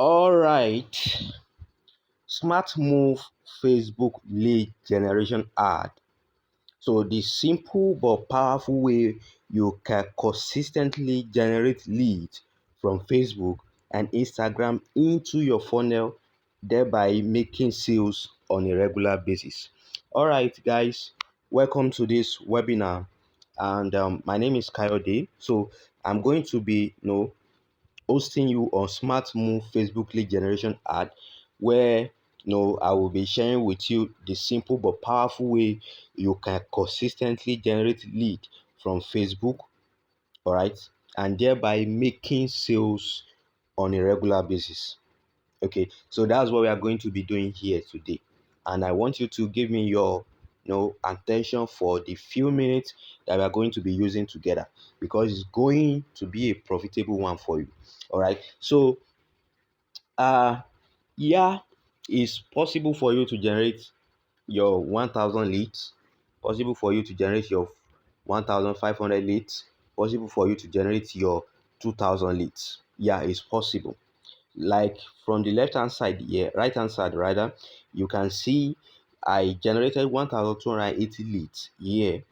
All right. Smart Move Facebook lead generation ad. So the simple but powerful way you can consistently generate leads from Facebook and Instagram into your funnel, thereby making sales on a regular basis. All right, guys, welcome to this webinar. And my name is Kayode. So I'm going to be, hosting you on Smart Move Facebook lead generation ad, where I will be sharing with you the simple but powerful way you can consistently generate lead from Facebook, all right, and thereby making sales on a regular basis. Okay, so that's what we are going to be doing here today. And I want you to give me your attention for the few minutes that we are going to be using together because it's going to be a profitable one for you. All right. So uh yeah, it's possible for you to generate your 1000 leads, possible for you to generate your 1500 leads, possible for you to generate your 2000 leads. Yeah, it's possible. Like from the left hand side here, right hand side rather, you can see I generated 1280 leads here.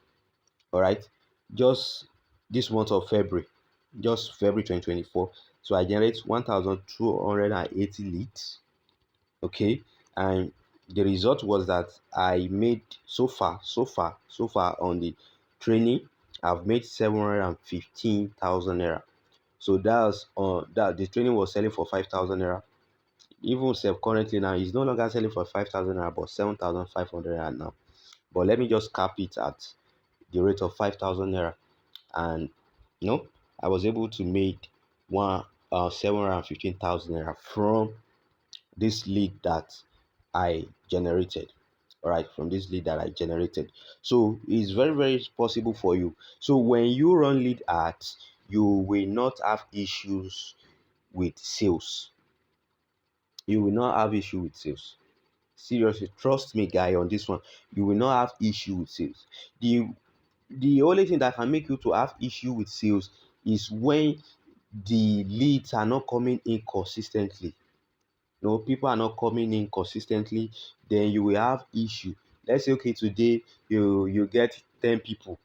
All right, just this month of February, just February 2024. So I generate 1280 leads. Okay, and the result was that I made so far on the training, I've made 715,000 naira. So that's that the training was selling for 5,000 naira. Even self currently now is no longer selling for 5,000 naira but 7,500 naira now. But let me just cap it at the rate of 5,000 naira, and I was able to make one 715,000 naira from this lead that I generated. All right, from this lead that I generated. So it's very, very possible for you. So when you run lead ads, you will not have issues with sales. You will not have issue with sales. Seriously, trust me, guy, on this one. You will not have issue with sales. The only thing that can make you to have issue with sales is when the leads are not coming in consistently. People are not coming in consistently, then you will have issue. Let's say, okay, today you get 10 people,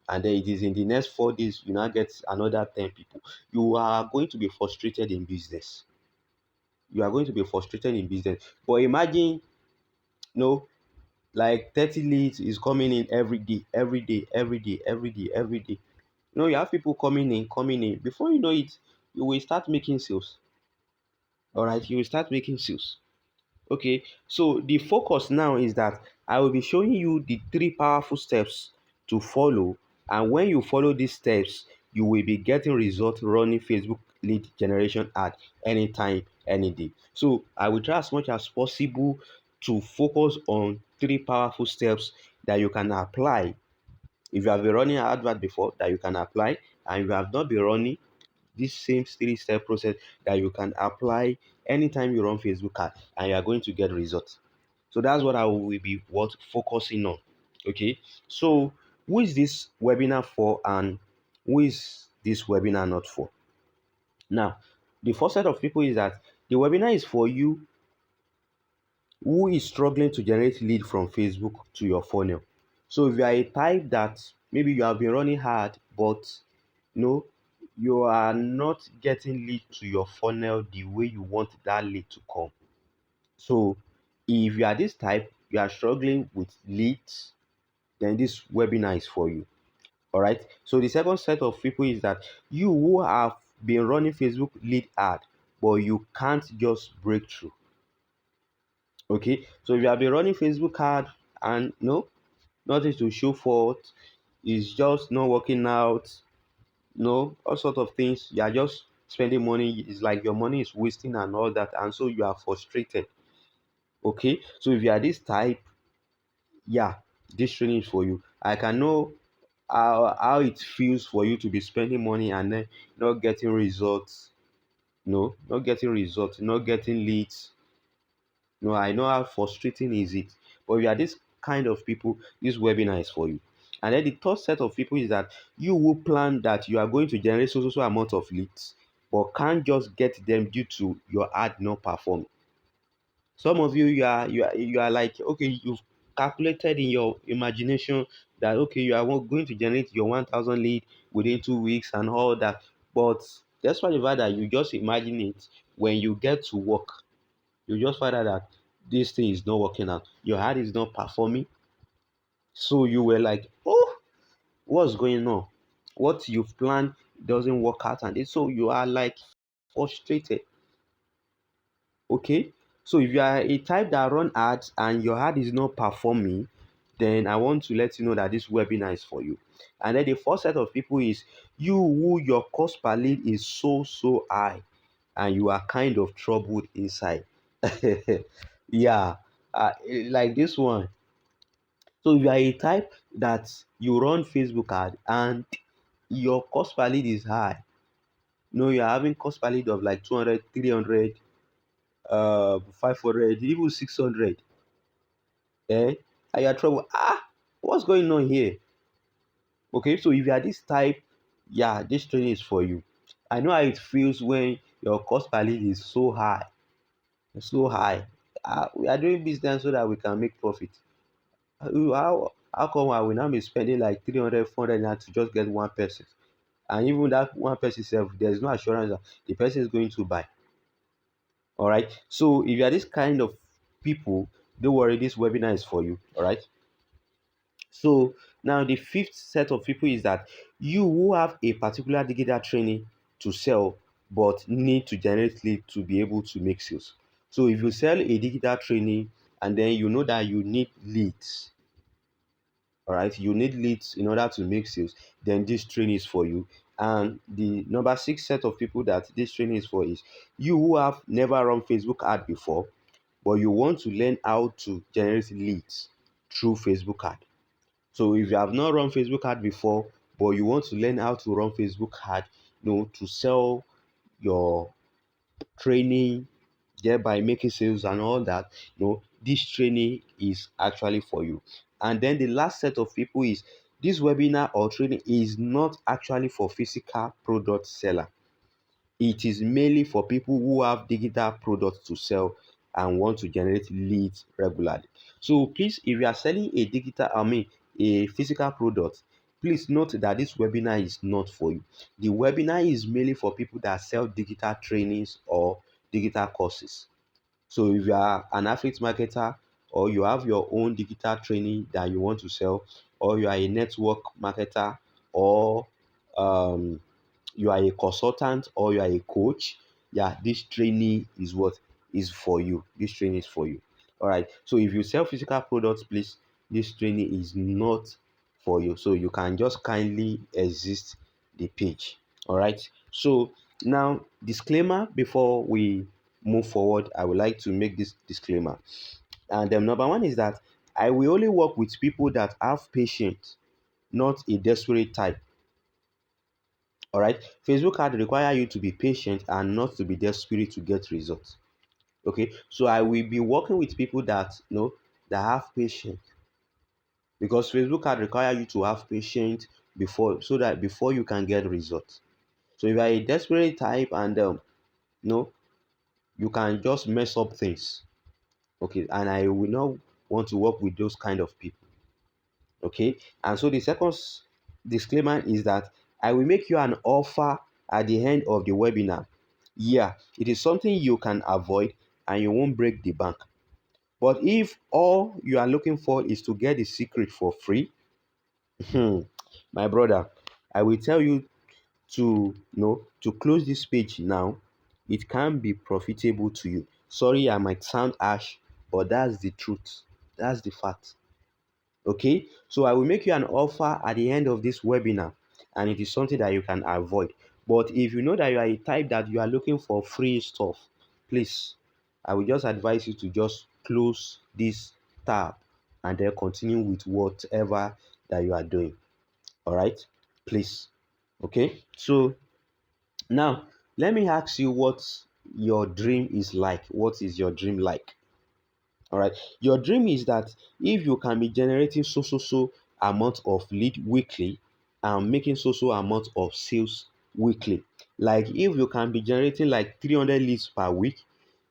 and then it is in the next 4 days you now get another 10 people. You are going to be frustrated in business. You are going to be frustrated in business. But imagine, like 30 leads is coming in every day, every day, every day, every day, every day. You have people coming in, coming in. Before you know it, you will start making sales. All right, you will start making sales. Okay, so the focus now is that I will be showing you the three powerful steps to follow, and when you follow these steps, you will be getting results running Facebook lead generation ad anytime, any day. So I will try as much as possible to focus on three powerful steps that you can apply. If you have been running an advert before, that you can apply, and if you have not been running, this same three-step process that you can apply anytime you run Facebook ad, and you are going to get results. So that's what I will be focusing on. Okay. So who is this webinar for, and who is this webinar not for? Now, the first set of people is that the webinar is for you who is struggling to generate lead from Facebook to your funnel. So if you are a type that maybe you have been running hard, but no, you are not getting lead to your funnel the way you want that lead to come. So if you are this type, you are struggling with leads, then this webinar is for you. All right. So the second set of people is that you who have been running Facebook lead ad, but you can't just break through. Okay. So if you have been running Facebook ad and nothing to show for it, it's just not working out, all sort of things. You are just spending money. It's like your money is wasting and all that, and so you are frustrated. Okay. So if you are this type, yeah, this training is for you. I can know how it feels for you to be spending money and then not getting results. No, not getting results, not getting leads. No, I know how frustrating is it. But if you are this kind of people, this webinar is for you. And then the third set of people is that you will plan that you are going to generate so amount of leads, but can't just get them due to your ad not performing. Some of you, you are like, okay, you've calculated in your imagination that okay, you are going to generate your 1,000 lead within 2 weeks and all that. But that's why the fact that you just imagine it, when you get to work, you just find out that this thing is not working out. Your ad is not performing. So you were like, oh, what's going on? What you've planned doesn't work out, and so you are like frustrated. Okay, so if you are a type that run ads and your ad is not performing, then I want to let you know that this webinar is for you. And then the first set of people is you who your cost per lead is so high and you are kind of troubled inside. Yeah, like this one. So if you are a type that you run Facebook ad and your cost per lead is high, you're having cost per lead of like 200, 300, 500, even 600, and you're trouble. What's going on here? Okay, so if you are this type, yeah, this training is for you. I know how it feels when your cost per lead is so high, so high. We are doing business so that we can make profit. How come I will now be spending like 300, 400 now to just get one person? And even that one person self, there's no assurance that the person is going to buy. All right. So if you are this kind of people, don't worry, this webinar is for you. All right. So now the fifth set of people is that you who have a particular digital training to sell but need to generate lead to be able to make sales. So if you sell a digital training and then you know that you need leads, all right, you need leads in order to make sales, then this training is for you. And the number six set of people that this training is for is you who have never run Facebook ad before, but you want to learn how to generate leads through Facebook ad. So if you have not run Facebook ad before, but you want to learn how to run Facebook ad, to sell your training, thereby making sales and all that, this training is actually for you. And then the last set of people is this webinar or training is not actually for physical product seller. It is mainly for people who have digital products to sell and want to generate leads regularly. So please, if you are selling a physical product, please note that this webinar is not for you. The webinar is mainly for people that sell digital trainings or digital courses. So if you are an affiliate marketer or you have your own digital training that you want to sell, or you are a network marketer, or um, you are a consultant or you are a coach, yeah, this training is what is for you. This training is for you. All right. So if you sell physical products, please, this training is not for you. So you can just kindly exit the page. All right. So now, disclaimer before we move forward, I would like to make this disclaimer. And number one is that I will only work with people that have patience, not a desperate type. All right. Facebook ad require you to be patient and not to be desperate to get results. Okay. So I will be working with people that that have patience, because Facebook ad require you to have patience before you can get results. So if you are a desperate type and no, you can just mess up things. Okay, and I will not want to work with those kind of people. Okay, and so the second disclaimer is that I will make you an offer at the end of the webinar. Yeah, it is something you can avoid and you won't break the bank. But if all you are looking for is to get the secret for free, my brother, I will tell you to close this page now. It can be profitable to you. Sorry, I might sound harsh, but that's the truth. That's the fact. Okay, so I will make you an offer at the end of this webinar, and it is something that you can avoid. But if you know that you are a type that you are looking for free stuff, please, I will just advise you to just close this tab and then continue with whatever that you are doing. All right, please. Okay, so now let me ask you what your dream is like. What is your dream like? All right. Your dream is that if you can be generating so amount of lead weekly and making so amount of sales weekly. Like if you can be generating like 300 leads per week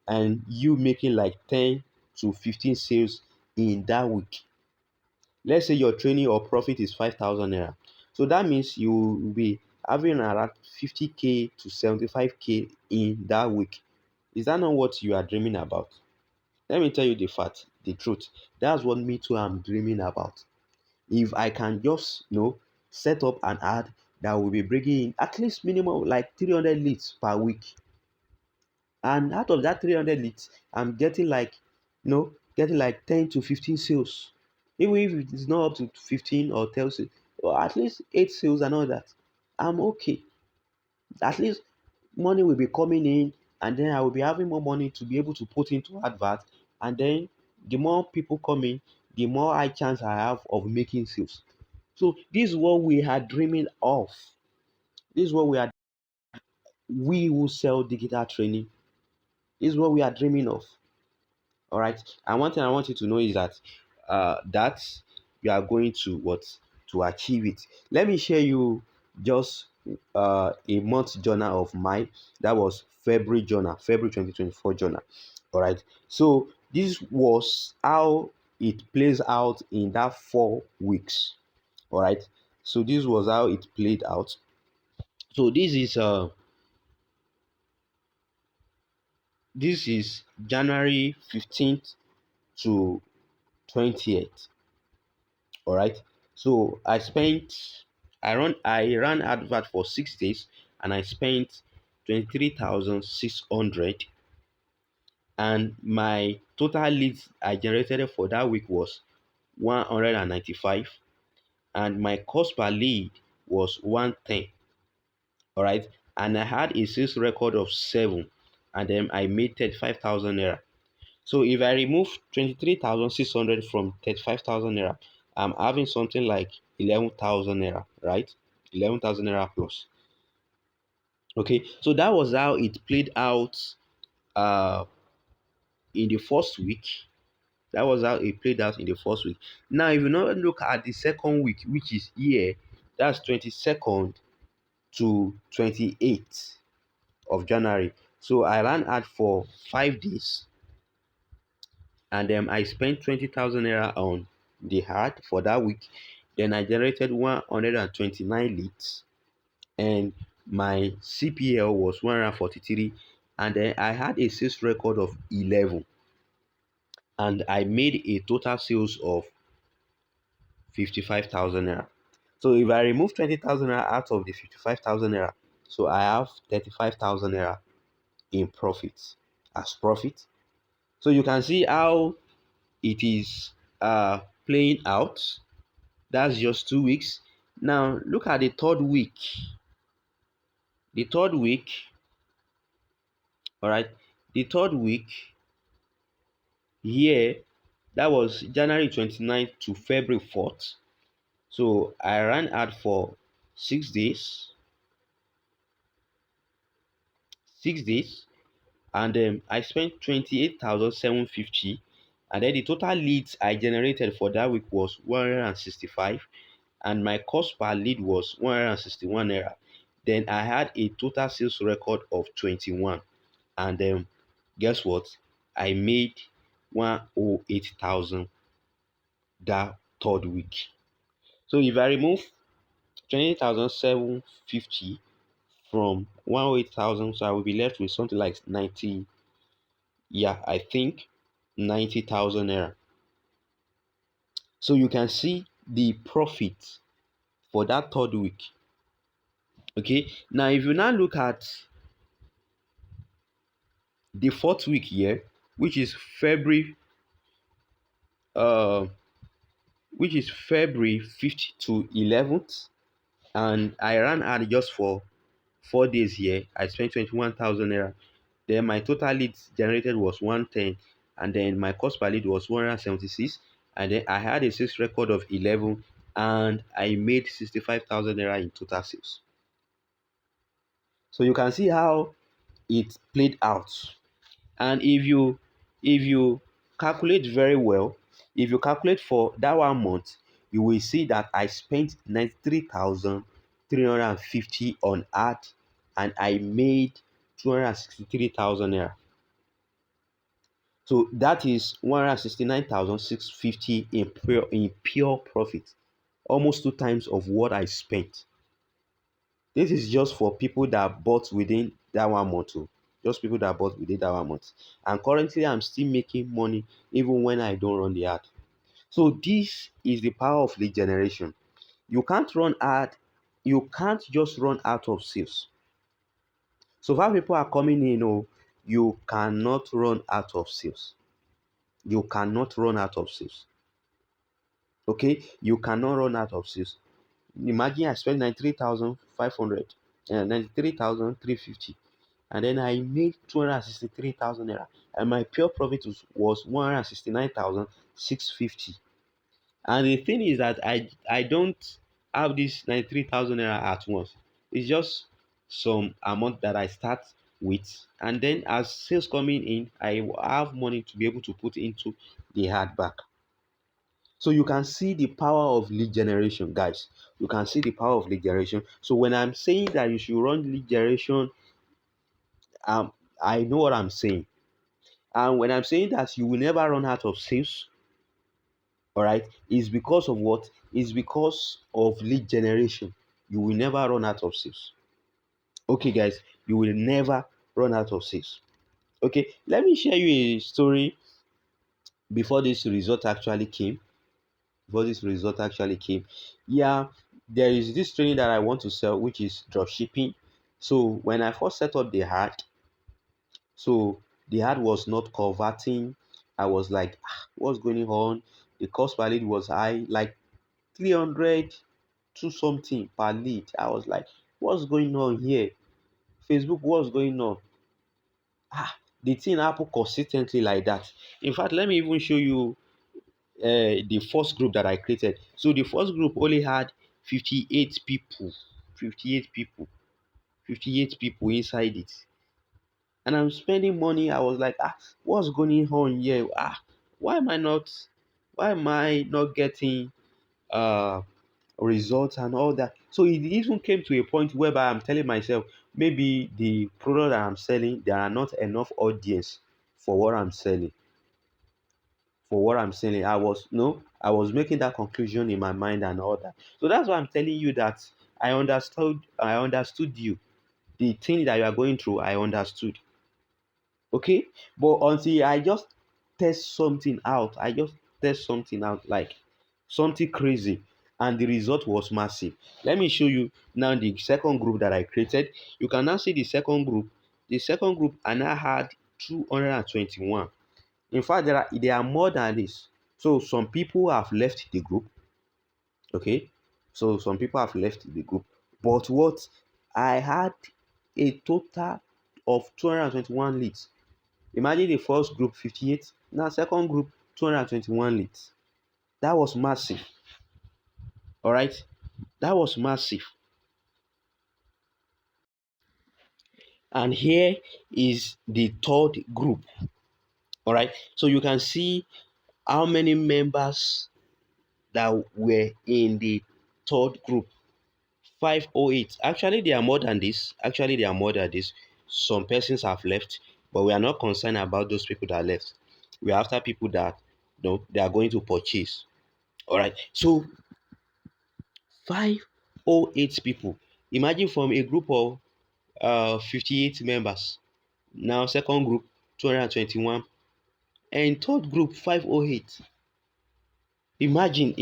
and you making like 10 to 15 sales in that week. Let's say your training or profit is 5,000 naira. So that means you will be having around 50k to 75k in that week. Is that not what you are dreaming about? Let me tell you the fact, the truth. That's what me too am dreaming about. If I can just set up an ad that will be bringing in at least minimum like 300 leads per week, and out of that 300 leads I'm getting like getting like 10 to 15 sales, even if it is not up to 15 or 10 sales, or at least 8 sales and all that, I'm okay. At least money will be coming in, and then I will be having more money to be able to put into advert, and then the more people come in, the more high chance I have of making sales. So this is what we are dreaming of. This is what we who sell digital training. This is what we are dreaming of. All right. And one thing I want you to know is that you are going to achieve it. Let me share you just a month journal of mine. That was February journal, February 2024 journal. All right. So this was how it plays out in that 4 weeks. All right. So this was how it played out. So this is January 15th to 20th. All right. So I ran advert for 6 days, and I spent 23,600, and my total leads I generated for that week was 195, and my cost per lead was 110. All right. And I had a sales record of 7, and then I made 35,000 naira. So if I remove 23,600 from 35,000 naira, I'm having something like 11,000 naira, right? 11,000 naira plus. Okay, so that was how it played out uh, in the first week. That was how it played out in the first week. Now, if you now look at the second week, which is here, that's 22nd to 28th of January. So I ran ad for 5 days, and I spent 20,000 naira on the ad for that week. Then I generated 129 leads, and my CPL was 143, and then I had a sales record of 11, and I made a total sales of 55,000 naira. So if I remove 20,000 naira out of the 55,000 naira, so I have 35,000 naira in profit as profit. So you can see how it is playing out. That's just 2 weeks. Now look at the third week. The third week, all right. The third week here, that was January 29th to February 4th. So I ran ad for 6 days, 6 days, and I spent 28,750, and then the total leads I generated for that week was 165, and my cost per lead was 161 naira. Then I had a total sales record of 21, and guess what? I made 108,000 that third week. So if I remove 20,750 from 108,000, so I will be left with something like 90. Yeah, I think 90,000 naira. So you can see the profit for that third week. Okay, now if you now look at the fourth week here, which is February, uh, which is February 5th to 11th, and I ran ad just for 4 days here. I spent 21,000 naira. Then my total leads generated was 110, and then my cost per lead was 176, and then I had a sales record of 11, and I made 65,000 naira in total sales. So you can see how it played out. And if you calculate very well, if you calculate for that 1 month, you will see that I spent 350 on ad, and I made 263,000 naira. So that is 169,650 in pure profit, almost two times of what I spent. This is just for people that bought within that 1 month. Oh. Just people that bought within that 1 month. And currently, I'm still making money even when I don't run the ad. So this is the power of lead generation. You can't run ad. You can't just run out of sales. So far people are coming in, oh, you cannot run out of sales. You cannot run out of sales. Okay, you cannot run out of sales. Imagine I spent 93,500 and 93,350, and then I made 263,000 naira, and my pure profit was 169,650. And the thing is that I don't have this 93,000 naira at once. It's just some amount that I start with, and then as sales coming in, I will have money to be able to put into the hardback. So you can see the power of lead generation, guys. You can see the power of lead generation. So when I'm saying that you should run lead generation, um, I know what I'm saying. And when I'm saying that you will never run out of sales, all right, is because of what? Is because of lead generation. You will never run out of sales. Okay, guys, you will never run out of sales. Okay, let me share you a story before this result actually came. Before this result actually came, yeah, there is this training that I want to sell, which is drop shipping. So when I first set up the ad, so the ad was not converting. I was like, what's going on? The cost per lead was high, like 300 to something per lead. I was like, what's going on here? Facebook, what's going on? The thing happened consistently like that. In fact, let me even show you the first group that I created. So the first group only had 58 people, 58 people, 58 people inside it. And I'm spending money. I was like, what's going on here? Why am I not getting uh results and all that? So it even came to a point whereby I'm telling myself, maybe the product that I'm selling, there are not enough audience for what I'm selling. For what I'm selling. I was making that conclusion in my mind and all that. So that's why I'm telling you that I understood you. The thing that you are going through, I understood. Okay? But until I just test something out, like something crazy, and the result was massive. Let me show you now the second group that I created. You can now see the second group. The second group, and I had 221. In fact, there are more than this. So some people have left the group. Okay, so some people have left the group. But what I had a total of 221 leads. Imagine the first group 58, now second group 221 leads. That was massive. All right, that was massive. And here is the third group. All right, so you can see how many members that were in the third group. 508. Actually, there are more than this. Actually, there are more than this. Some persons have left, but we are not concerned about those people that left. We are after people that they are going to purchase. All right. So 508 people. Imagine from a group of 58 members. Now second group 221 and third group 508. Imagine.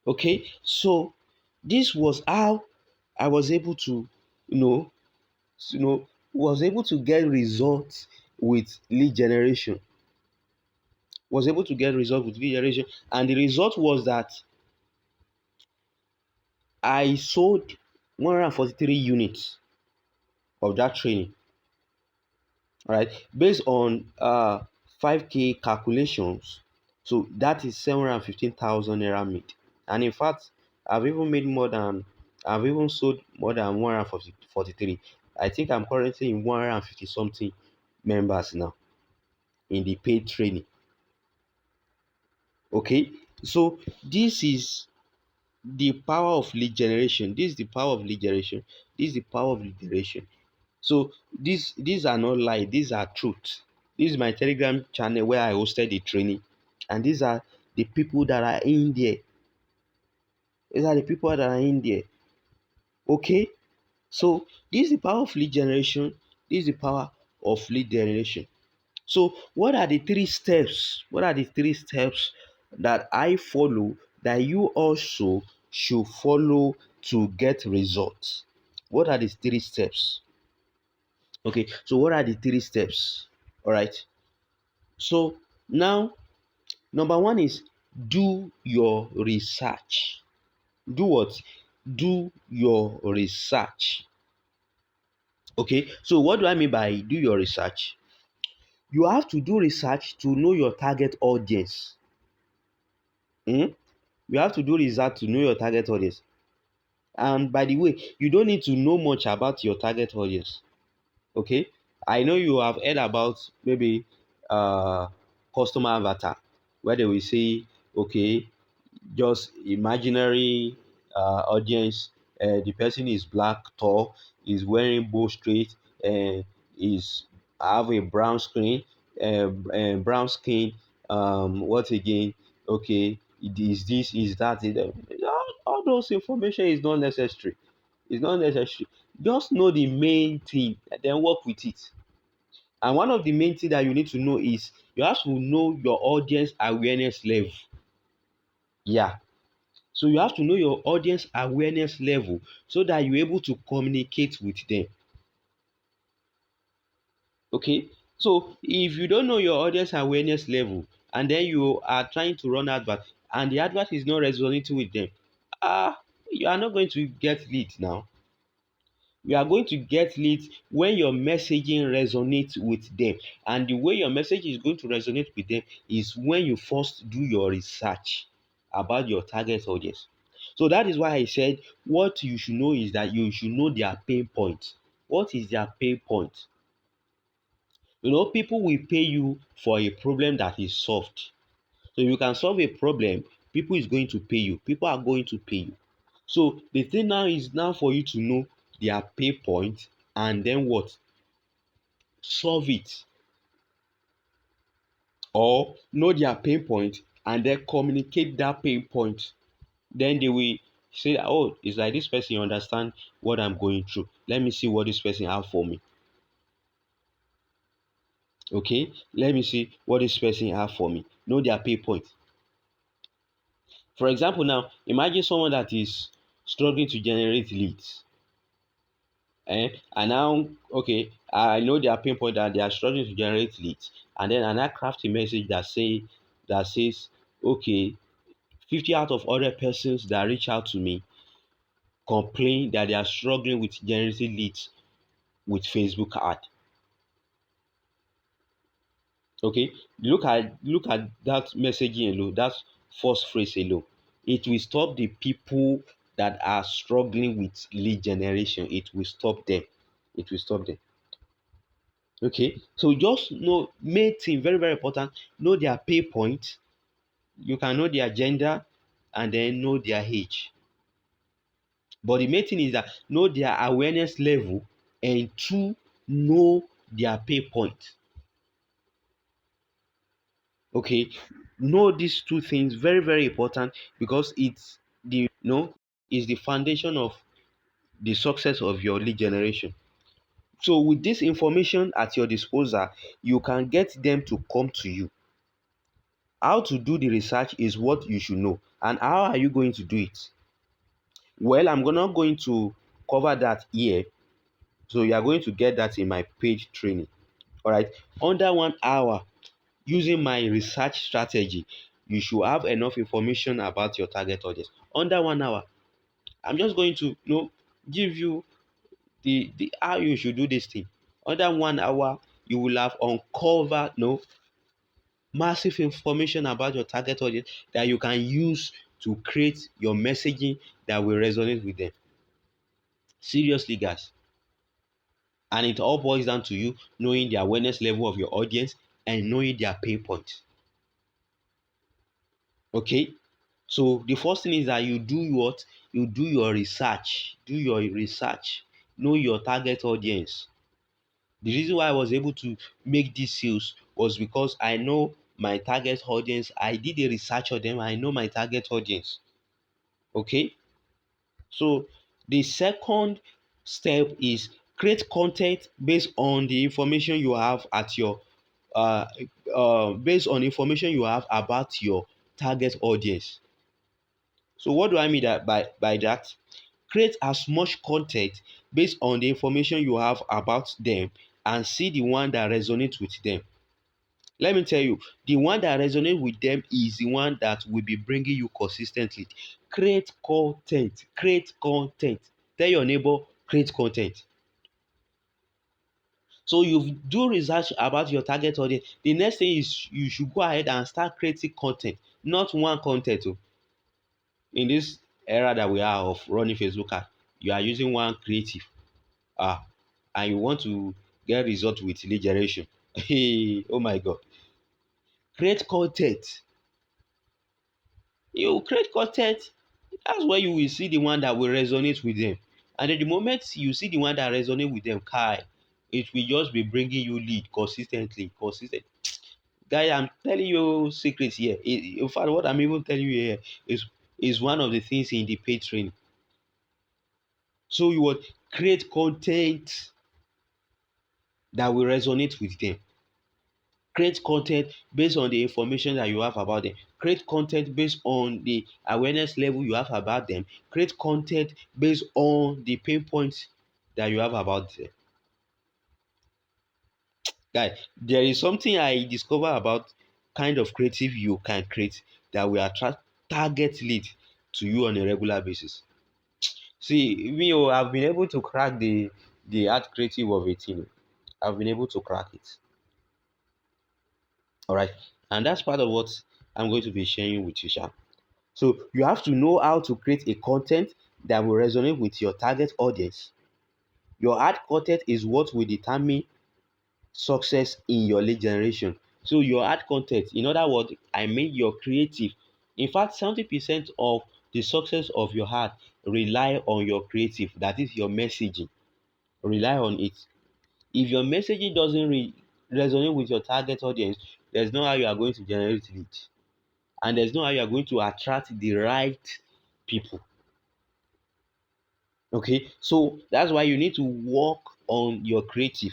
Okay, so this was how I was able to, you know, was able to get results with lead generation. Was able to get results with lead generation, and the result was that I sold 143 units of that training. All right, based on 5K calculations, so that is 715,000 naira made. And in fact, I've even sold more than 143. I think I'm currently in 150 something members now in the paid training. Okay, so this is the power of lead generation. This is the power of lead generation. This is the power of lead generation. So these are not lie, these are truth. This is my Telegram channel where I hosted the training, and these are the people that are in there. These are the people that are in there. Okay, so this is the power of lead generation. This is the power of lead generation. So what are the three steps? What are the three steps that I follow that you also should follow to get results? What are the three steps? Okay, so what are the three steps? All right. So now, number one is do your research. Do what? Do your research. Okay, so what do I mean by do your research? You have to do research to know your target audience. Hmm? You have to do research to know your target audience. And by the way, you don't need to know much about your target audience. Okay, I know you have heard about maybe uh customer avatar, where they will say, okay, just imaginary audience. The person is black, tall, is wearing bow straight, and is have a brown screen, brown skin. What again? Okay, it is this, is that. All those information is not necessary. It's not necessary. Just know the main thing and then work with it. And one of the main things that you need to know is you have to know your audience awareness level. Yeah. So you have to know your audience awareness level so that you're able to communicate with them. Okay. So if you don't know your audience awareness level and then you are trying to run advert and the advert is not resonating with them, you are not going to get leads now. You are going to get leads when your messaging resonates with them. And the way your message is going to resonate with them is when you first do your research about your target audience. So that is why I said what you should know is that you should know their pain point. What is their pain point? People will pay you for a problem that is solved. So if you can solve a problem, people is going to pay you. People are going to pay you. So the thing now is now for you to know their pain point and then what? Solve it. Or know their pain point and then communicate that pain point. Then they will say, oh, it's like this person understand what I'm going through. Let me see what this person have for me. Okay, let me see what this person have for me. Know their pain point. For example, now imagine someone that is struggling to generate leads. And now, okay, I know their pain point that they are struggling to generate leads, and then I craft a message that says, okay, 50 out of 100 persons that reach out to me complain that they are struggling with generating leads with Facebook ad. Okay, look at that messaging alone, that first phrase alone. It will stop the people that are struggling with lead generation. It will stop them. It will stop them. Okay, so just know main thing very very important. Know their pay point. You can know their gender and then know their age. But the main thing is that know their awareness level and to know their pay point. Okay, know these two things very very important because it's the is the foundation of the success of your lead generation. So with this information at your disposal, you can get them to come to you. How to do the research is what you should know. And how are you going to do it? Well, I'm not going to cover that here. So you are going to get that in my page training. All right. Under 1 hour, using my research strategy, you should have enough information about your target audience. Under 1 hour, I'm just going to give you the how you should do this thing. Under 1 hour, you will have uncovered massive information about your target audience that you can use to create your messaging that will resonate with them. Seriously, guys. And it all boils down to you knowing the awareness level of your audience and knowing their pain points. Okay? So the first thing is that you do what? You do your research. Do your research. Know your target audience. The reason why I was able to make these sales was because I know my target audience. I did a research on them. I know my target audience. Okay. So the second step is create content based on the information you have at your uh, based on information you have about your target audience. So what do I mean that by that? Create as much content based on the information you have about them and see the one that resonates with them. Let me tell you, the one that resonates with them is the one that will be bringing you consistently. Create content. Create content. Tell your neighbor, create content. So you do research about your target audience. The next thing is you should go ahead and start creating content, not one content. Oh. In this era that we are of running Facebook ad, you are using one creative, ah, and you want to get result with lead generation. Hey, oh my God! Create content. You create content. That's where you will see the one that will resonate with them. And at the moment you see the one that resonate with them, Kai, it will just be bringing you lead consistently, consistent. Guy, I'm telling you secrets here. In fact, what I'm even telling you here is one of the things in the paid training. So you would create content that will resonate with them. Create content based on the information that you have about them. Create content based on the awareness level you have about them. Create content based on the pain points that you have about them. Guy, there is something I discover about kind of creative you can create that will attract target lead to you on a regular basis. See, me, oh, I've been able to crack the art creative of a team. I've been able to crack it. All right, and that's part of what I'm going to be sharing with you, Sha. So you have to know how to create a content that will resonate with your target audience. Your ad content is what will determine success in your lead generation. So your ad content, in other words, I mean your creative. In fact, 70% of the success of your ad rely on your creative. That is your messaging. Rely on it. If your messaging doesn't resonate with your target audience, there's no how you are going to generate leads, and there's no how you are going to attract the right people. Okay, so that's why you need to work on your creative,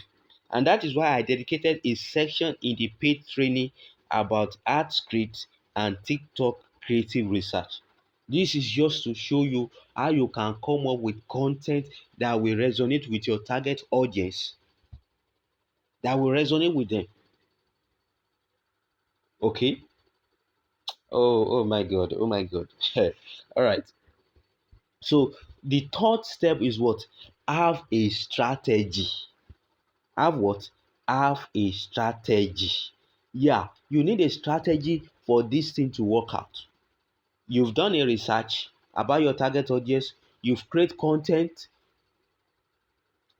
and that is why I dedicated a section in the paid training about art script and TikTok creative research. This is just to show you how you can come up with content that will resonate with your target audience, that will resonate with them. Okay. Oh my God. Oh my God. All right. So the third step is what? Have a strategy. Have what? Have a strategy. Yeah, you need a strategy for this thing to work out. You've done a research about your target audience, you've created content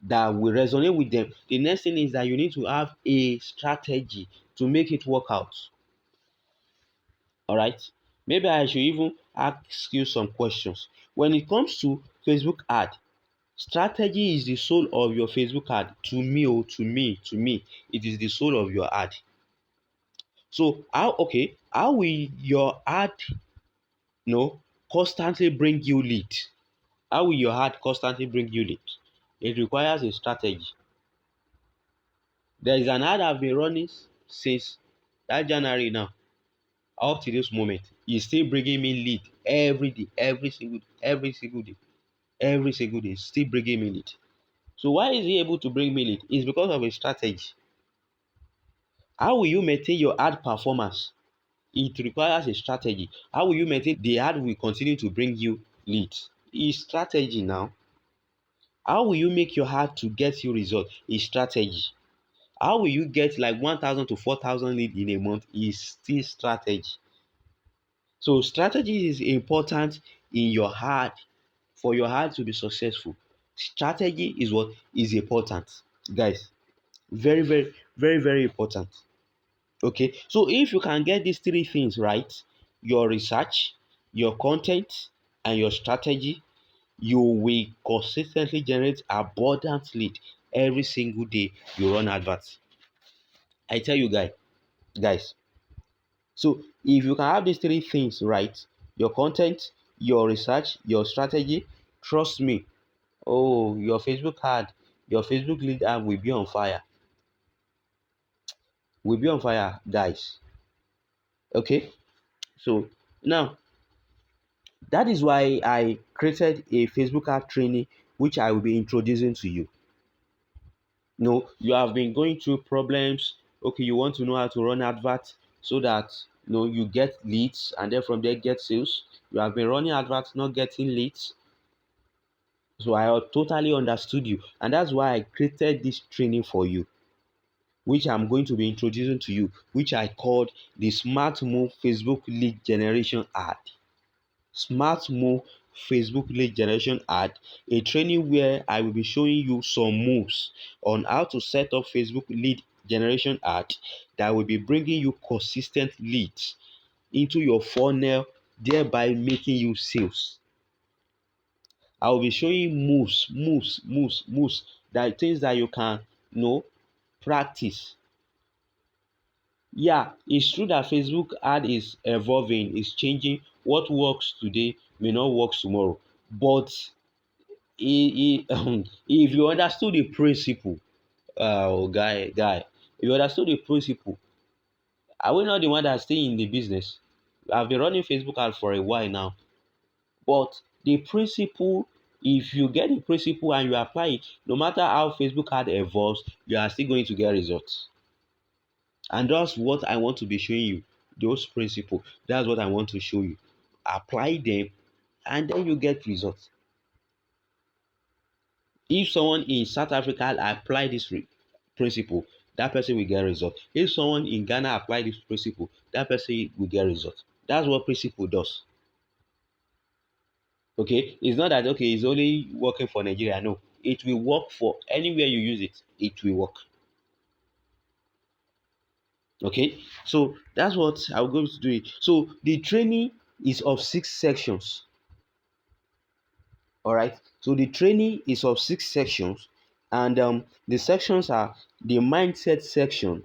that will resonate with them. The next thing is that you need to have a strategy to make it work out. All right. Maybe I should even ask you some questions. When it comes to Facebook ad, strategy is the soul of your Facebook ad. To me, oh, to me, it is the soul of your ad. So how will your ad constantly bring you lead? How will your ad constantly bring you lead? It requires a strategy. There is an ad I've been running since that January now, up to this moment. It's still bringing me lead every day, every single day, still bringing me lead. So why is he able to bring me lead? It's because of a strategy. How will you maintain your ad performance? It requires a strategy. How will you maintain the ad will continue to bring you leads? It's strategy now. How will you make your ad to get you results? It's strategy. How will you get like 1,000 to 4,000 leads in a month? Is still strategy. So strategy is important in your ad for your ad to be successful. Strategy is what is important, guys. Very, very, very, very important. Okay, so if you can get these three things right, your research, your content, and your strategy, you will consistently generate abundant lead every single day you run adverts. I tell you guys. So if you can have these three things right, your content, your research, your strategy, trust me, oh, your Facebook lead ad will be on fire. Will be on fire, guys. Okay. So now that is why I created a Facebook ad training, which I will be introducing to you. No, you have been going through problems. Okay, you want to know how to run adverts so that you get leads and then from there get sales. You have been running adverts, not getting leads. So I totally understood you, and that's why I created this training for you, which I'm going to be introducing to you, which I called the Smart Move Facebook Lead Generation Ad. Smart Move Facebook Lead Generation Ad, a training where I will be showing you some moves on how to set up Facebook lead generation ad that will be bringing you consistent leads into your funnel, thereby making you sales. I will be showing you moves, that things that you can practice. Yeah, it's true that Facebook ad is evolving, is changing. What works today may not work tomorrow. But if you understood the principle, if you understood the principle, are we not the one that stay in the business? I've been running Facebook ad for a while now. But the principle, if you get the principle and you apply it, no matter how Facebook ad evolves, you are still going to get results. And that's what I want to be showing you. Those principles. That's what I want to show you. Apply them and then you get results. If someone in South Africa apply this principle, that person will get result. If someone in Ghana apply this principle, that person will get result. That's what principle does. Okay, it's not that okay, it's only working for Nigeria. No, it will work for anywhere you use it. It will work. Okay, so that's what I'm going to do. It. So the training is of 6 sections. All right, so the training is of 6 sections, and the sections are the mindset section,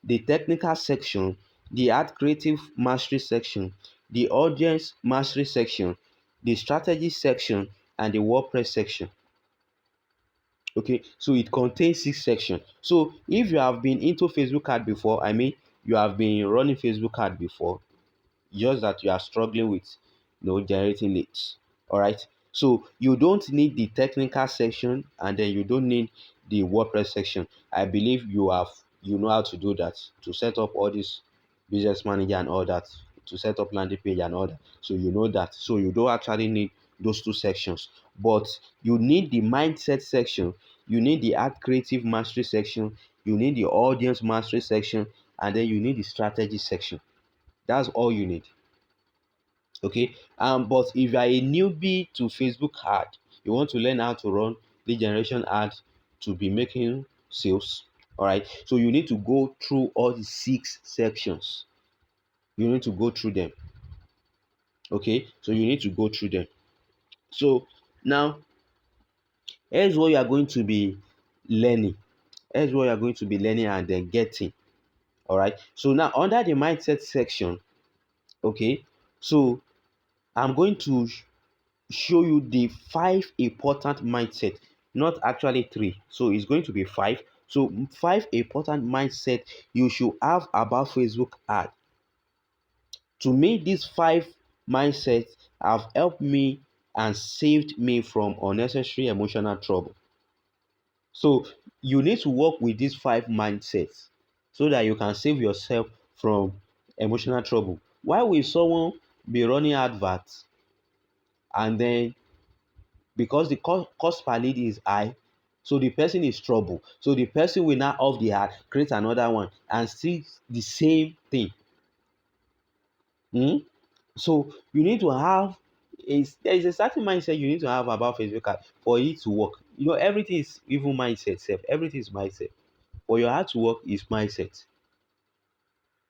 the technical section, the art creative mastery section, the audience mastery section, the strategy section, and the WordPress section. Okay, so it contains 6 sections. So if you have been into Facebook ad before, I mean you have been running Facebook ad before, just that you are struggling with generating leads. All right, so you don't need the technical section and then you don't need the WordPress section. I believe you know how to do that, to set up all this business manager and all that, to set up landing page and all that. So you know that, so you don't actually need those 2 sections, but you need the mindset section, you need the art creative mastery section, you need the audience mastery section, and then you need the strategy section. That's all you need. Okay, but if you are a newbie to Facebook ad, you want to learn how to run lead generation ads to be making sales. All right, so you need to go through all the 6 sections. You need to go through them. Okay, so you need to go through them. So now here's what you are going to be learning. Here's what you are going to be learning and then getting. All right, so now under the mindset section, okay, so I'm going to show you the 5 important mindset, not actually 3. So it's going to be 5. So 5 important mindset you should have about Facebook ad. To me, these 5 mindsets have helped me and saved me from unnecessary emotional trouble. So you need to work with these 5 mindsets so that you can save yourself from emotional trouble. Why will someone be running adverts and then because the cost per lead is high, so the person is trouble, so the person will now off the ad, create another one and see the same thing. So you need to have there is a certain mindset you need to have about Facebook ad for it to work. Everything is even mindset self, everything is mindset. For your ad to work is mindset.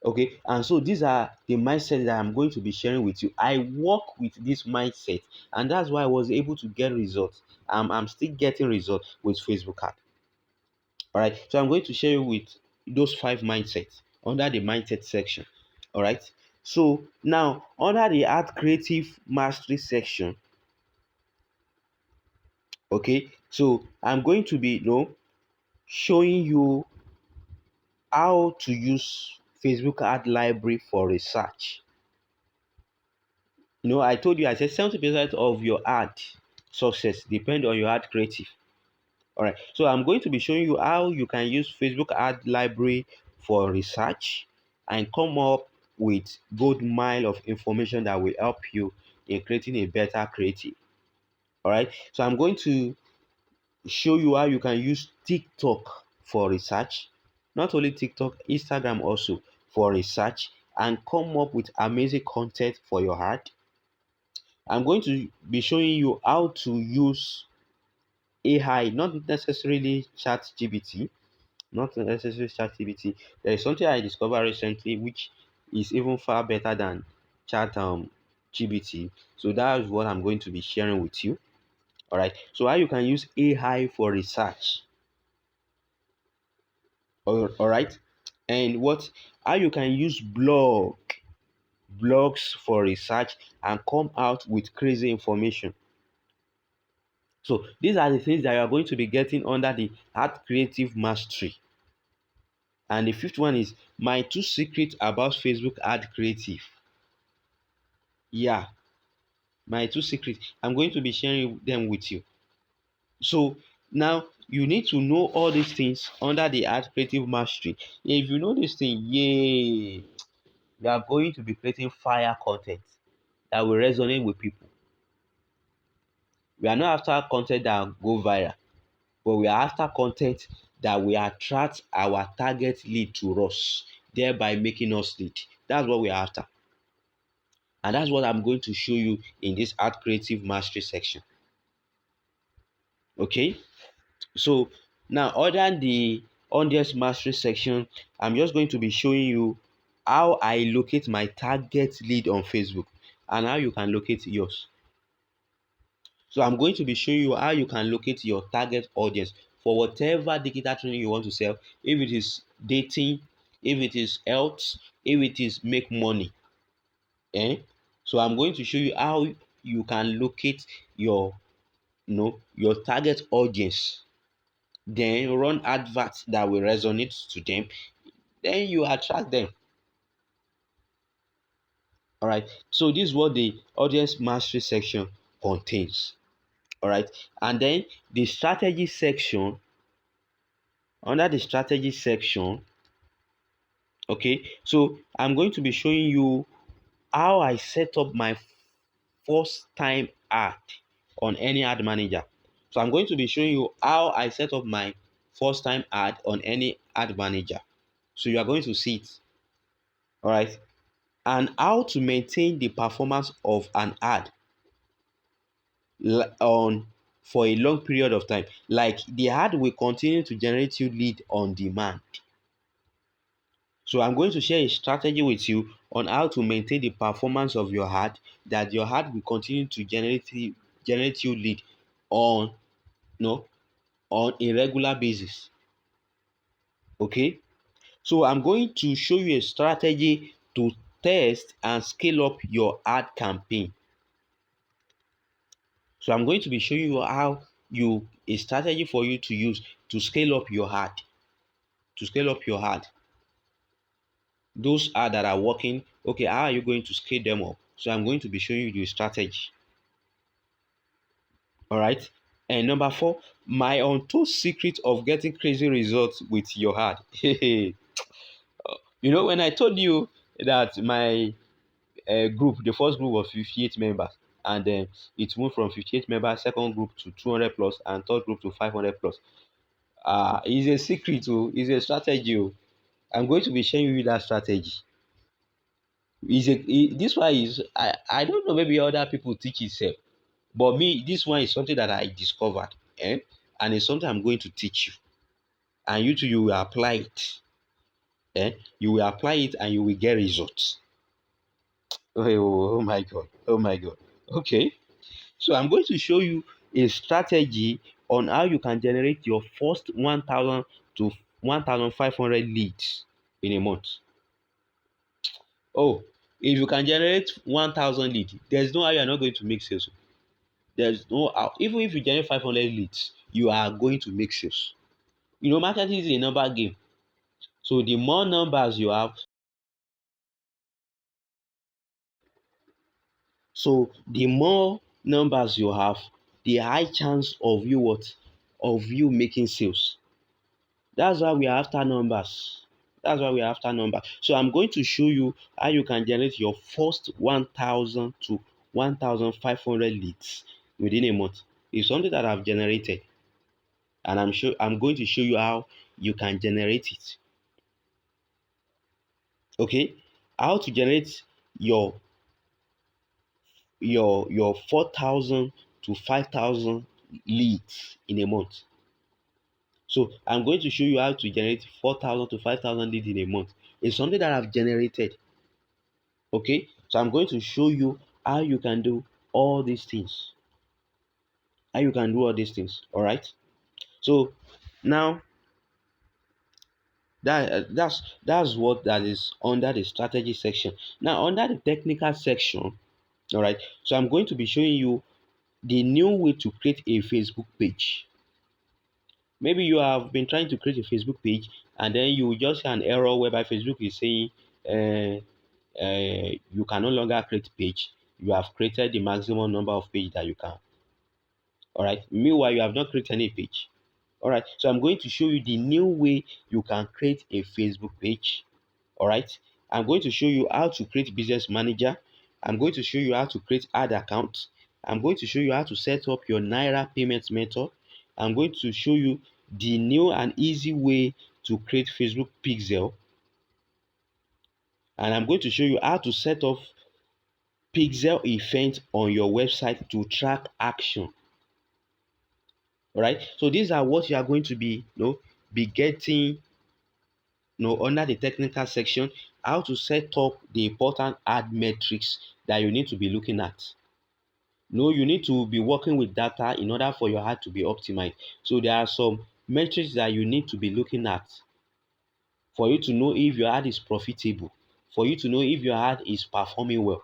Okay, and so these are the mindset that I'm going to be sharing with you. I work with this mindset, and that's why I was able to get results. I'm still getting results with Facebook ad. All right, so I'm going to share you with those 5 mindsets under the mindset section. All right, so now under the art creative mastery section, okay, so I'm going to be showing you how to use Facebook ad library for research. I told you, I said 70% of your ad success depend on your ad creative. All right, so I'm going to be showing you how you can use Facebook ad library for research and come up with good mile of information that will help you in creating a better creative. All right, so I'm going to show you how you can use TikTok for research, not only TikTok, Instagram also for research, and come up with amazing content for your ad. I'm going to be showing you how to use AI, not necessarily ChatGPT, not necessarily ChatGPT. There is something I discovered recently which is even far better than Chat GBT. So that is what I'm going to be sharing with you. All right. So how you can use AI for research. All right. And what how you can use blogs for research and come out with crazy information. So these are the things that you are going to be getting under the art creative mastery. And the fifth one is my 2 secrets about Facebook ad creative. Yeah, my 2 secrets. I'm going to be sharing them with you. So now you need to know all these things under the art creative mastery. If you know this thing, yay, you are going to be creating fire content that will resonate with people. We are not after content that go viral, but we are after content that will attract our target lead to us, thereby making us lead. That's what we are after. And that's what I'm going to show you in this art creative mastery section. Okay, so now other than the audience mastery section, I'm just going to be showing you how I locate my target lead on Facebook and how you can locate yours. So I'm going to be showing you how you can locate your target audience for whatever digital training you want to sell. If it is dating, if it is health, if it is make money. So I'm going to show you how you can locate your target audience, then run adverts that will resonate to them, then you attract them. All right, so this is what the audience mastery section contains. All right, and then the strategy section. Under the strategy section, okay, so I'm going to be showing you how I set up my first time ad on any ad manager. So I'm going to be showing you how I set up my first time ad on any ad manager. So you are going to see it. All right. And how to maintain the performance of an ad on for a long period of time. Like the ad will continue to generate you lead on demand. So I'm going to share a strategy with you on how to maintain the performance of your ad, that your ad will continue to generate you lead on no on a regular basis. Okay, so I'm going to show you a strategy to test and scale up your ad campaign. So I'm going to be showing you how you a strategy for you to use to scale up your ad, to scale up your ad. Those ads that are working, okay, how are you going to scale them up? So I'm going to be showing you the strategy. All right. And number 4, my untold secret of getting crazy results with your ad. When I told you that my group, the first group was 58 members, and then it moved from 58 members, second group to 200 plus, and third group to 500 plus. It's a secret, it's a strategy. I'm going to be sharing you that strategy. This one is I don't know, maybe other people teach itself, but me, this one is something that I discovered, and it's something I'm going to teach you, and you too, you will apply it. You will apply it and you will get results. Oh my god, oh my god. Okay, so I'm going to show you a strategy on how you can generate your first 1,000 to 1,500 leads in a month. Oh, if you can generate 1,000 leads, there's no how you're not going to make sales. There's no how. Even if you generate 500 leads, you are going to make sales. Marketing is a number game. So the more numbers you have, the more numbers you have, the high chance of you what? Of you making sales. That's why we are after numbers. That's why we are after numbers. So I'm going to show you how you can generate your first 1,000 to 1,500 leads within a month. It's something that I've generated, and I'm going to show you how you can generate it. Okay, how to generate your 4,000 to 5,000 leads in a month. So I'm going to show you how to generate 4,000 to 5,000 leads in a month. It's something that I've generated. Okay, so I'm going to show you how you can do all these things. How you can do all these things. All right. So now that's what that is under the strategy section. Now under the technical section, all right. So I'm going to be showing you the new way to create a Facebook page. Maybe you have been trying to create a Facebook page and then you just see an error whereby Facebook is saying you can no longer create page. You have created the maximum number of page that you can. All right. Meanwhile, you have not created any page. All right. So I'm going to show you the new way you can create a Facebook page. All right. I'm going to show you how to create business manager. I'm going to show you how to create ad account. I'm going to show you how to set up your Naira payment method. I'm going to show you the new and easy way to create Facebook pixel. And I'm going to show you how to set up pixel event on your website to track action. All right. So these are what you are going to be getting under the technical section, how to set up the important ad metrics that you need to be looking at. You need to be working with data in order for your ad to be optimized. So there are some metrics that you need to be looking at for you to know if your ad is profitable, for you to know if your ad is performing well.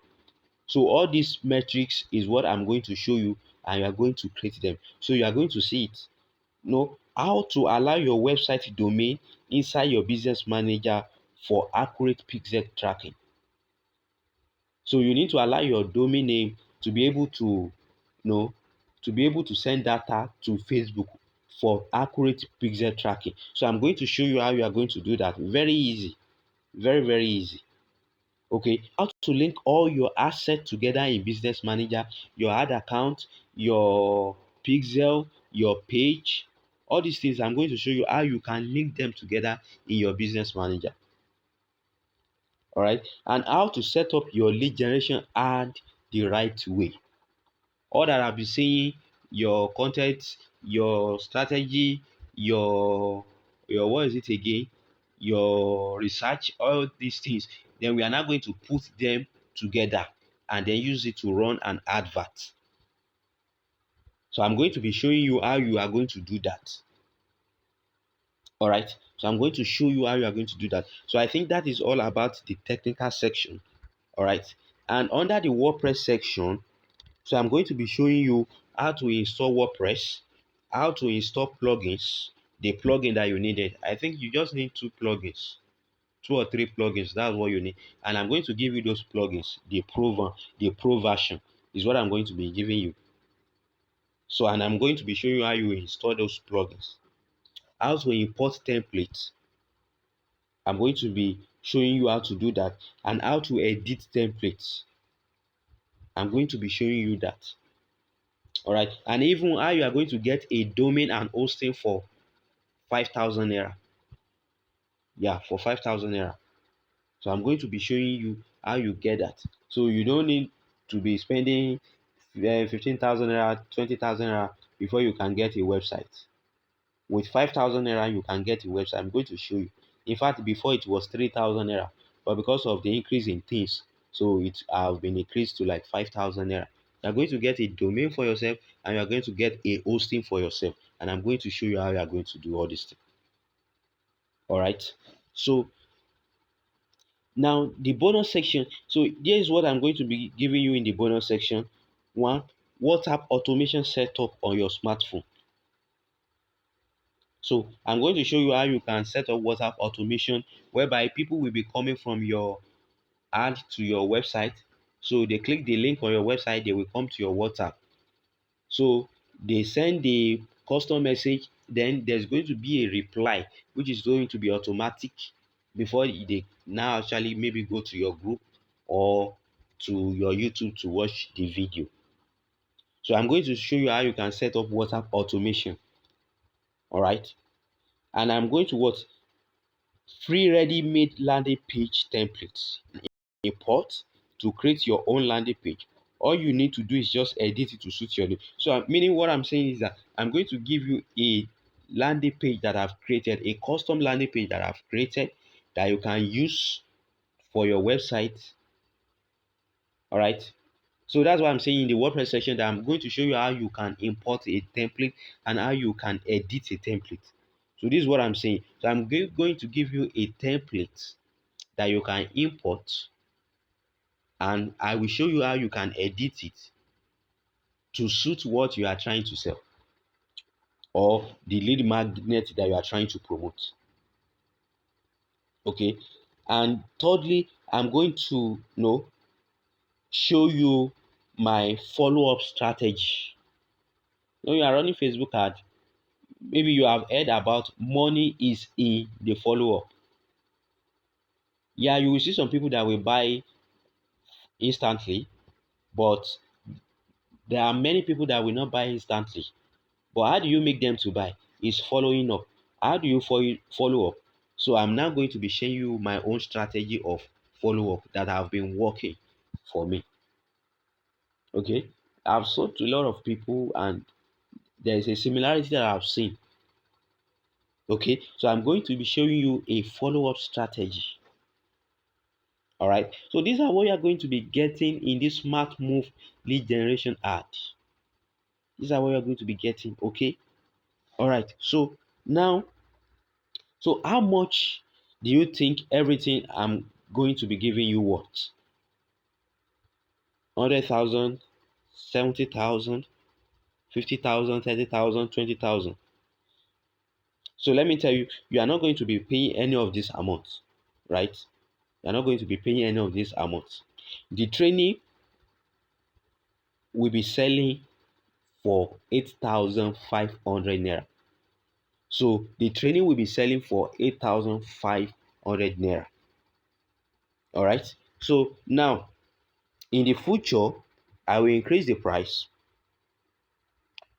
So all these metrics is what I'm going to show you, and you are going to create them. So you are going to see it. How to allow your website domain inside your business manager for accurate pixel tracking. So you need to allow your domain name to be able to send data to Facebook for accurate pixel tracking. So I'm going to show you how you are going to do that. Very easy. Very, very easy. Okay, how to link all your assets together in business manager, your ad account, your pixel, your page, all these things. I'm going to show you how you can link them together in your business manager. All right, and how to set up your lead generation ad the right way. All that I'll be saying, your content, your strategy, your what is it again, your research, all these things, then we are now going to put them together and then use it to run an advert. So I'm going to be showing you how you are going to do that. All right, so I'm going to show you how you are going to do that. So I think that is all about the technical section. All right, and under the WordPress section, so I'm going to be showing you how to install WordPress, how to install plugins, the plugin that you needed. I think you just need two plugins, two or three plugins. That's what you need. And I'm going to give you those plugins. The pro version is what I'm going to be giving you. So, and I'm going to be showing you how you install those plugins, how to import templates. I'm going to be showing you how to do that, and how to edit templates. I'm going to be showing you that. All right, and even how you are going to get a domain and hosting for 5,000 naira. Yeah, for 5,000 naira. So I'm going to be showing you how you get that. So you don't need to be spending 15,000 naira, 20,000 naira before you can get a website. With 5,000 naira, you can get a website. I'm going to show you. In fact, before it was 3,000 naira, but because of the increase in things, so it has been increased to like 5,000 naira. You are going to get a domain for yourself, and you are going to get a hosting for yourself. And I'm going to show you how you are going to do all this thing. All right. So now the bonus section. So here is what I'm going to be giving you in the bonus section. One, WhatsApp automation setup on your smartphone. So I'm going to show you how you can set up WhatsApp automation whereby people will be coming from your ad to your website. So they click the link on your website, they will come to your WhatsApp. So they send the custom message, then there's going to be a reply, which is going to be automatic before they now actually maybe go to your group or to your YouTube to watch the video. So I'm going to show you how you can set up WhatsApp automation. All right. And I'm going to what? Free ready-made landing page templates. Import to create your own landing page. All you need to do is just edit it to suit your need. So meaning what I'm saying is that I'm going to give you a landing page that I've created, a custom landing page that I've created that you can use for your website. All right. So that's why I'm saying in the WordPress section that I'm going to show you how you can import a template and how you can edit a template. So this is what I'm saying. So I'm going to give you a template that you can import, and I will show you how you can edit it to suit what you are trying to sell or the lead magnet that you are trying to promote. Okay. And thirdly, I'm going to show you my follow-up strategy. When you are running Facebook ad, maybe you have heard about money is in the follow-up. Yeah, you will see some people that will buy instantly, but there are many people that will not buy instantly. But how do you make them to buy? Is following up. How do you follow up? So I'm now going to be showing you my own strategy of follow up that have been working for me. Okay, I've sold to a lot of people, and there is a similarity that I've seen. Okay, so I'm going to be showing you a follow up strategy. All right, so these are what you're going to be getting in this smart move lead generation ad. These are what you're going to be getting. Okay, all right, so now, so how much do you think everything I'm going to be giving you worth? 100,000, 70,000, 50,000, 30,000, 20,000. So let me tell you, you are not going to be paying any of this amount, right? You are not going to be paying any of this amount. The training will be selling for 8,500 naira. So the training will be selling for 8,500 naira. All right. So now in the future, I will increase the price.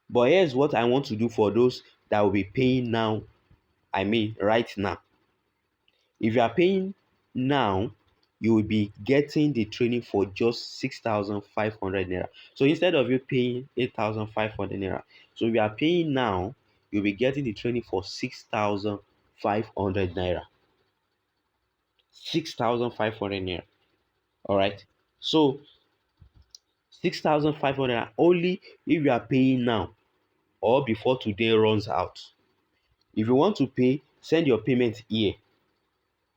But here's what I want to do for those that will be paying now. I mean, right now. If you are paying now, you will be getting the training for just 6,500 naira. So instead of you paying 8,500 naira, so if you are paying now, you'll be getting the training for 6,500 naira. 6,500 naira. All right. So 6,500 only if you are paying now or before today runs out. If you want to pay, send your payment here.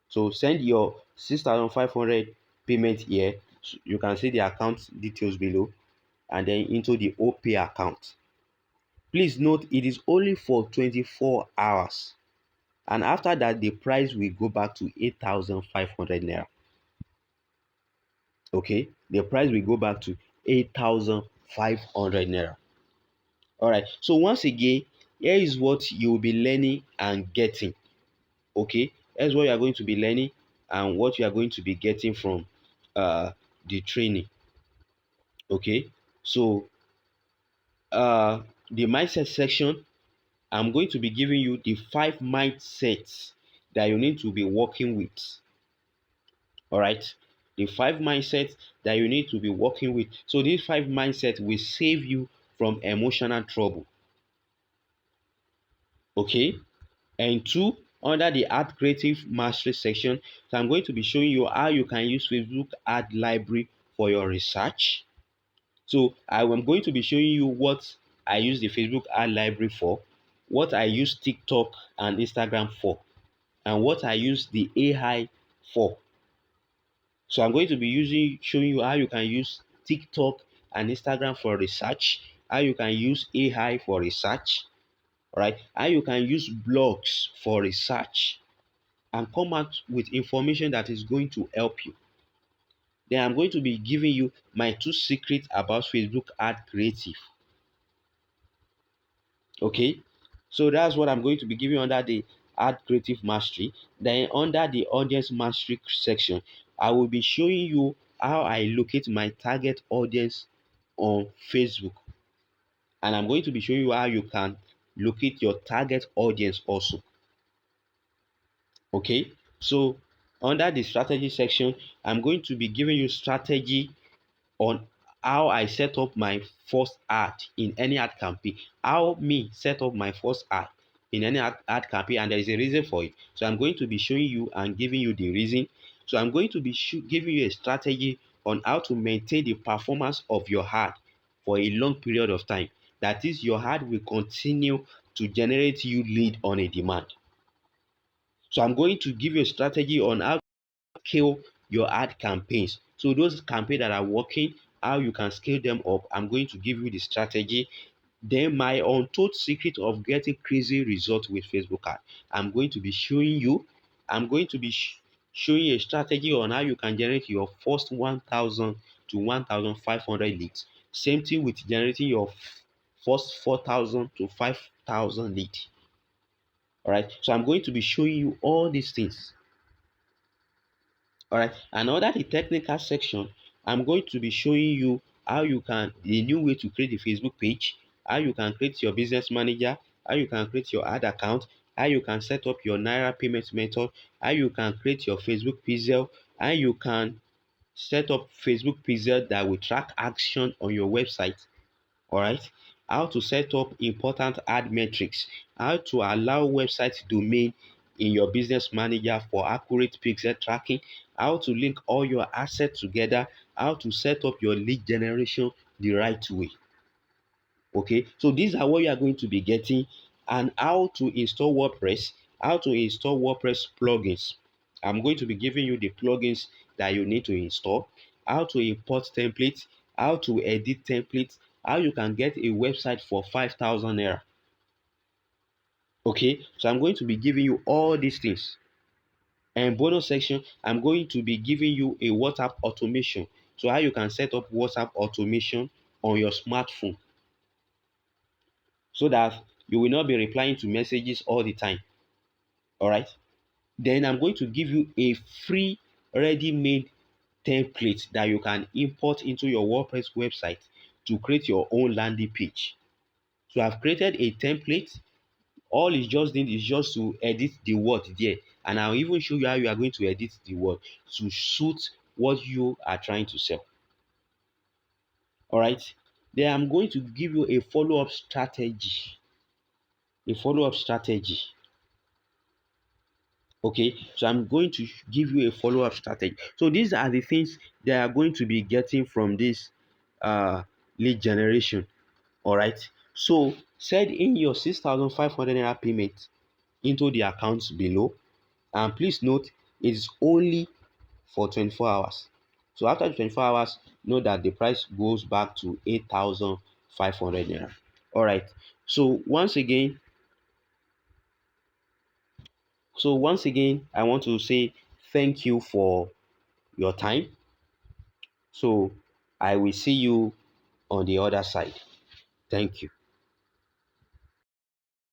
So send your 6,500 payment here. So you can see the account details below and then into the OPay account. Please note it is only for 24 hours. And after that, the price will go back to 8,500 naira. Okay, the price will go back to 8,500 naira. All right. So once again, here is what you will be learning and getting. Okay, here's what you are going to be learning and what you are going to be getting from the training. Okay, so the mindset section, I'm going to be giving you the 5 mindsets that you need to be working with. All right, the 5 mindsets that you need to be working with. So these 5 mindsets will save you from emotional trouble. Okay, and 2, under the Ad Creative Mastery section, so I'm going to be showing you how you can use Facebook Ad Library for your research. So I am going to be showing you what I use the Facebook Ad Library for, what I use TikTok and Instagram for, and what I use the AI for. So I'm going to be showing you how you can use TikTok and Instagram for research, how you can use AI for research, right? How you can use blogs for research and come out with information that is going to help you. Then I'm going to be giving you my two secrets about Facebook Ad Creative. Okay, so that's what I'm going to be giving under the Ad Creative Mastery. Then under the Audience Mastery section, I will be showing you how I locate my target audience on Facebook, and I'm going to be showing you how you can locate your target audience also. Okay, so under the strategy section, I'm going to be giving you strategy on how I set up my first ad in any ad campaign, how me set up my first ad in any ad campaign, and there is a reason for it. So I'm going to be showing you and giving you the reason. So I'm going to be giving you a strategy on how to maintain the performance of your ad for a long period of time. That is, your ad will continue to generate you lead on a demand. So I'm going to give you a strategy on how scale your ad campaigns. So those campaigns that are working, how you can scale them up. I'm going to give you the strategy. Then my untold secret of getting crazy results with Facebook ad. I'm going to be showing you. I'm going to be showing you a strategy on how you can generate your first 1,000 to 1,500 leads. Same thing with generating your first 4,000 to 5,000 leads. All right. So I'm going to be showing you all these things. All right, and under the technical section, I'm going to be showing you how you can the new way to create a Facebook page, how you can create your business manager, how you can create your ad account, how you can set up your Naira payment method, how you can create your Facebook pixel, how you can set up Facebook pixel that will track action on your website. All right, how to set up important ad metrics, how to allow website domain in your business manager for accurate pixel tracking, how to link all your assets together, how to set up your lead generation the right way. Okay, so these are what you are going to be getting, and how to install WordPress, how to install WordPress plugins. I'm going to be giving you the plugins that you need to install, how to import templates, how to edit templates, how you can get a website for 5,000 naira. Okay, so I'm going to be giving you all these things. And bonus section, I'm going to be giving you a WhatsApp automation. So how you can set up WhatsApp automation on your smartphone so that you will not be replying to messages all the time. All right. Then I'm going to give you a free ready-made template that you can import into your WordPress website to create your own landing page. So I've created a template. All is just need is just to edit the word there, and I'll even show you how you are going to edit the word to suit what you are trying to sell. All right. Then I'm going to give you a follow-up strategy. A follow-up strategy. Okay, so I'm going to give you a follow-up strategy. So these are the things they are going to be getting from this lead generation. All right, so send in your 6,500 naira payment into the accounts below, and please note it's only for 24 hours. So after 24 hours, know that the price goes back to 8,500 naira. All right, so once again, I want to say thank you for your time. So I will see you on the other side. Thank you.